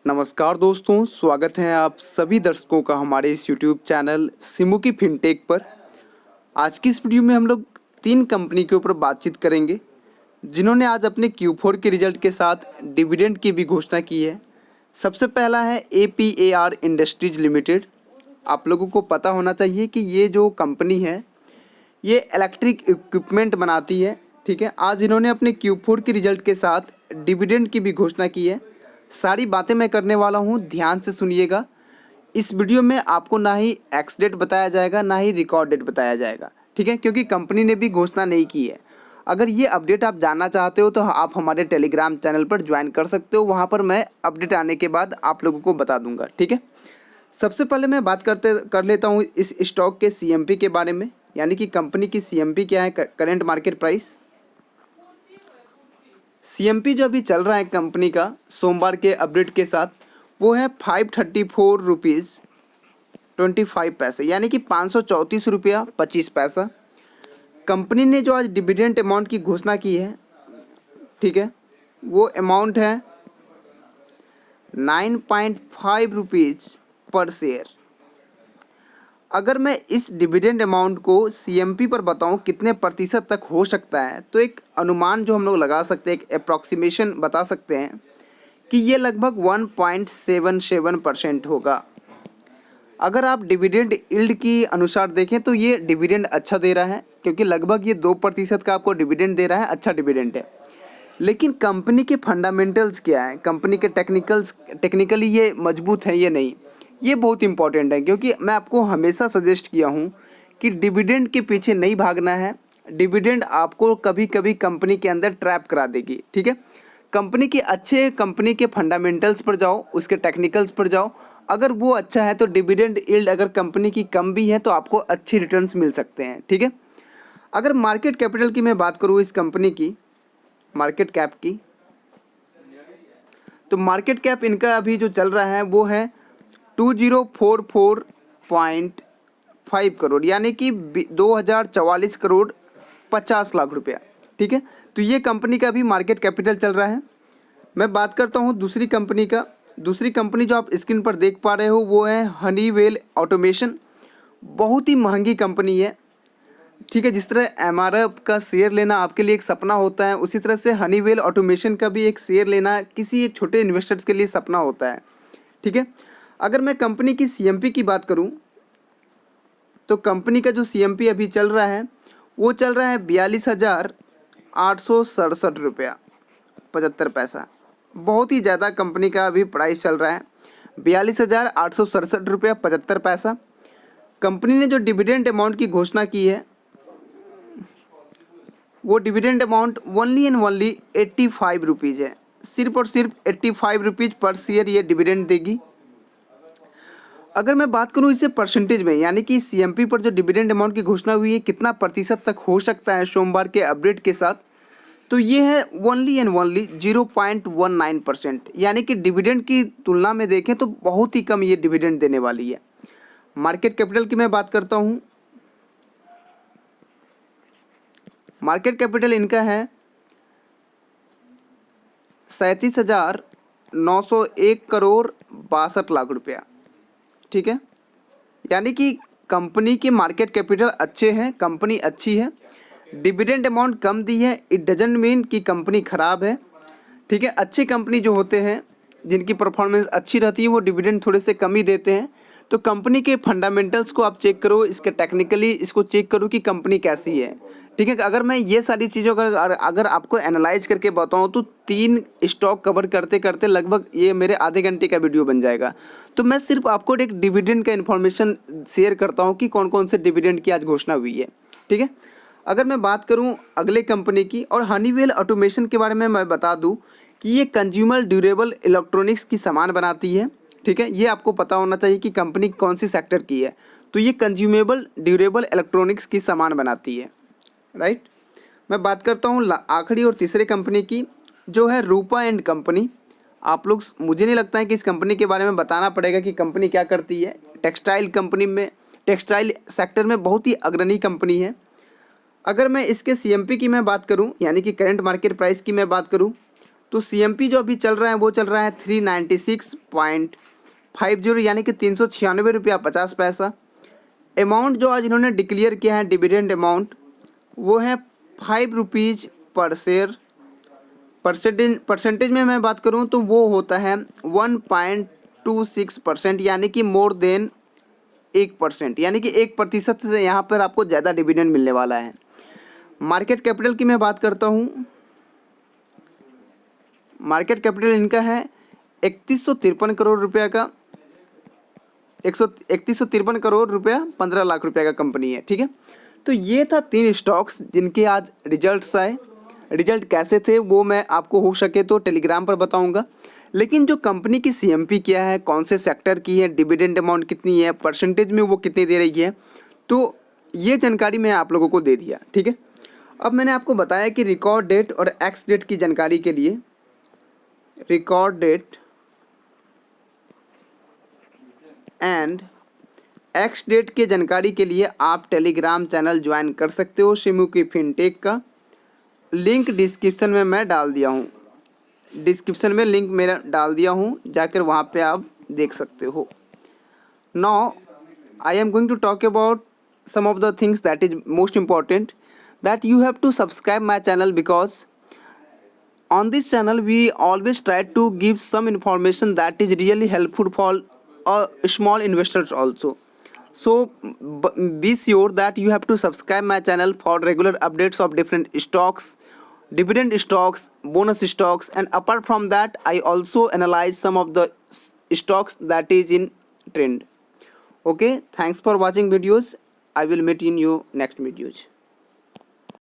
नमस्कार दोस्तों, स्वागत है आप सभी दर्शकों का हमारे इस YouTube चैनल सिमू की फिनटेक पर। आज की इस वीडियो में हम लोग 3 कंपनी के ऊपर बातचीत करेंगे जिन्होंने आज अपने Q4 के रिजल्ट के साथ डिविडेंड की भी घोषणा की है। सबसे पहला है APAR इंडस्ट्रीज लिमिटेड। आप लोगों को पता होना चाहिए कि ये जो कंपनी है ये इलेक्ट्रिक इक्विपमेंट बनाती है। ठीक है, आज इन्होंने अपने Q4 के रिजल्ट के साथ डिविडेंड की भी घोषणा की है। सारी बातें मैं करने वाला हूँ, ध्यान से सुनिएगा। इस वीडियो में आपको ना ही एक्स डेट बताया जाएगा ना ही रिकॉर्ड डेट बताया जाएगा, ठीक है, क्योंकि कंपनी ने भी घोषणा नहीं की है। अगर ये अपडेट आप जानना चाहते हो तो आप हमारे टेलीग्राम चैनल पर ज्वाइन कर सकते हो, वहाँ पर मैं अपडेट आने के बाद आप लोगों को बता दूंगा। ठीक है, सबसे पहले मैं बात कर लेता हूँ इस स्टॉक के CMP के बारे में, यानी कि कंपनी की CMP क्या है, करेंट मार्केट प्राइस। CMP जो अभी चल रहा है कंपनी का सोमवार के अपडेट के साथ, वो है 534 रुपीज़ 25 पैसे, यानी कि 534 रुपया 25 पैसा। कंपनी ने जो आज डिविडेंड अमाउंट की घोषणा की है, ठीक है, वो अमाउंट है 9.5 रुपीज़ पर शेयर। अगर मैं इस डिविडेंड अमाउंट को CMP पर बताऊं कितने प्रतिशत तक हो सकता है, तो एक अनुमान जो हम लोग लगा सकते हैं, एक अप्रॉक्सीमेशन बता सकते हैं कि ये लगभग 1.77% होगा। अगर आप डिविडेंड यील्ड की अनुसार देखें तो ये डिविडेंड अच्छा दे रहा है, क्योंकि लगभग ये 2% का आपको डिविडेंड दे रहा है, अच्छा डिविडेंड है। लेकिन कंपनी के फंडामेंटल्स क्या हैं, कंपनी के टेक्निकली ये मजबूत है ये नहीं, ये बहुत इंपॉर्टेंट है। क्योंकि मैं आपको हमेशा सजेस्ट किया हूँ कि डिविडेंड के पीछे नहीं भागना है। डिविडेंड आपको कभी कभी कंपनी के अंदर ट्रैप करा देगी। ठीक है, कंपनी के फंडामेंटल्स पर जाओ, उसके टेक्निकल्स पर जाओ। अगर वो अच्छा है तो डिविडेंड यील्ड अगर कंपनी की कम भी है तो आपको अच्छी रिटर्न्स मिल सकते हैं। ठीक है, अगर मार्केट कैपिटल की मैं बात करूँ, इस कंपनी की मार्केट कैप की, तो मार्केट कैप इनका अभी जो चल रहा है वो है 2044.5 करोड़, यानी कि 2044 करोड़ 50 लाख रुपया। ठीक है, तो ये कंपनी का भी मार्केट कैपिटल चल रहा है। मैं बात करता हूँ दूसरी कंपनी का। दूसरी कंपनी जो आप स्क्रीन पर देख पा रहे हो वो है हनीवेल ऑटोमेशन। बहुत ही महंगी कंपनी है। ठीक है, जिस तरह MRF का शेयर लेना आपके लिए एक सपना होता है, उसी तरह से हनीवेल ऑटोमेशन का भी एक शेयर लेना किसी एक छोटे इन्वेस्टर्स के लिए सपना होता है। ठीक है, अगर मैं कंपनी की CMP की बात करूं, तो कंपनी का जो CMP अभी चल रहा है वो चल रहा है 42,867 रुपया 75 पैसा। बहुत ही ज़्यादा कंपनी का अभी प्राइस चल रहा है, 42,867 रुपया 75 पैसा। कंपनी ने जो डिविडेंड अमाउंट की घोषणा की है वो dividend amount only and only 85 rupees है। सिर्फ और सिर्फ 85 रुपीज़ पर शेयर ये डिविडेंड देगी। अगर मैं बात करूं इससे परसेंटेज में, यानी कि CMP पर जो डिविडेंड अमाउंट की घोषणा हुई है कितना प्रतिशत तक हो सकता है सोमवार के अपडेट के साथ, तो ये है ओनली एंड ओनली 0.19%, यानी कि डिविडेंड की तुलना में देखें तो बहुत ही कम ये डिविडेंड देने वाली है। मार्केट कैपिटल की मैं बात करता हूँ। मार्केट कैपिटल इनका है 37,901 करोड़ 62 लाख रुपया। ठीक है, यानी कि कंपनी के मार्केट कैपिटल अच्छे हैं, कंपनी अच्छी है, डिविडेंड अमाउंट कम दी है। इट डजंट मीन कि कंपनी ख़राब है। ठीक है, अच्छे कंपनी जो होते हैं जिनकी परफॉर्मेंस अच्छी रहती है वो डिविडेंड थोड़े से कम ही देते हैं। तो कंपनी के फंडामेंटल्स को आप चेक करो, इसके टेक्निकली इसको चेक करो कि कंपनी कैसी है। ठीक है, अगर मैं ये सारी चीज़ों का अगर आपको एनालाइज करके बताऊँ तो 3 स्टॉक कवर करते करते लगभग ये मेरे आधे घंटे का वीडियो बन जाएगा। तो मैं सिर्फ आपको एक डिविडेंड का इन्फॉर्मेशन शेयर करता हूँ कि कौन कौन से डिविडेंड की आज घोषणा हुई है। ठीक है, अगर मैं बात करूँ अगले कंपनी की और हनीवेल ऑटोमेशन के बारे में मैं बता दूँ कि ये कंज्यूमर ड्यूरेबल इलेक्ट्रॉनिक्स की सामान बनाती है। ठीक है, ये आपको पता होना चाहिए कि कंपनी कौन सी सेक्टर की है। तो ये कंज्यूमेबल ड्यूरेबल इलेक्ट्रॉनिक्स की सामान बनाती है, राइट। मैं बात करता हूँ आखिरी और तीसरे कंपनी की, जो है रूपा एंड कंपनी। आप लोग, मुझे नहीं लगता है कि इस कंपनी के बारे में बताना पड़ेगा कि कंपनी क्या करती है। टेक्सटाइल कंपनी में, टेक्सटाइल सेक्टर में बहुत ही अग्रणी कंपनी है। अगर मैं इसके CMP की मैं बात करूं, यानी कि करंट मार्केट प्राइस की मैं बात करूं, तो CMP जो अभी चल रहा है वो चल रहा है 396.50 यानी कि 396 रुपया 50 पैसा। अमाउंट जो आज इन्होंने डिक्लेयर किया है डिविडेंड अमाउंट वो है 5 रुपीज़ पर शेयर। परसेंटेज में मैं बात करूं तो वो होता है 1.26%, यानी कि मोर देन 1%, यानी कि 1% से यहाँ पर आपको ज़्यादा डिविडेंड मिलने वाला है। मार्केट कैपिटल की मैं बात करता हूँ। मार्केट कैपिटल इनका है 3153 करोड़ रुपया का, 3153 करोड़ रुपया 15 लाख रुपया का कंपनी है। ठीक है, तो ये था 3 स्टॉक्स जिनके आज रिजल्ट्स आए। रिजल्ट कैसे थे वो मैं आपको हो सके तो टेलीग्राम पर बताऊंगा, लेकिन जो कंपनी की CMP क्या है, कौन से सेक्टर की है, डिविडेंड अमाउंट कितनी है, परसेंटेज में वो कितनी दे रही है, तो ये जानकारी मैं आप लोगों को दे दिया। ठीक है, अब मैंने आपको बताया कि रिकॉर्ड डेट और एक्स डेट की जानकारी के लिए, record date and ex date के जानकारी के लिए आप टेलीग्राम चैनल ज्वाइन कर सकते हो शिमुकी फिनटेक का। लिंक डिस्क्रिप्शन में मैं डाल दिया हूँ, डिस्क्रिप्शन में लिंक मेरा डाल दिया हूँ, जाकर वहाँ पे आप देख सकते हो। Now I am going to talk about some of the things that is most important, that you have to subscribe my channel, because on this channel we always try to give some information that is really helpful for small investors also. So be sure that you have to subscribe my channel for regular updates of different stocks, dividend stocks, bonus stocks, and apart from that I also analyze some of the stocks that is in trend. Okay, thanks for watching videos. I will meet in you next videos.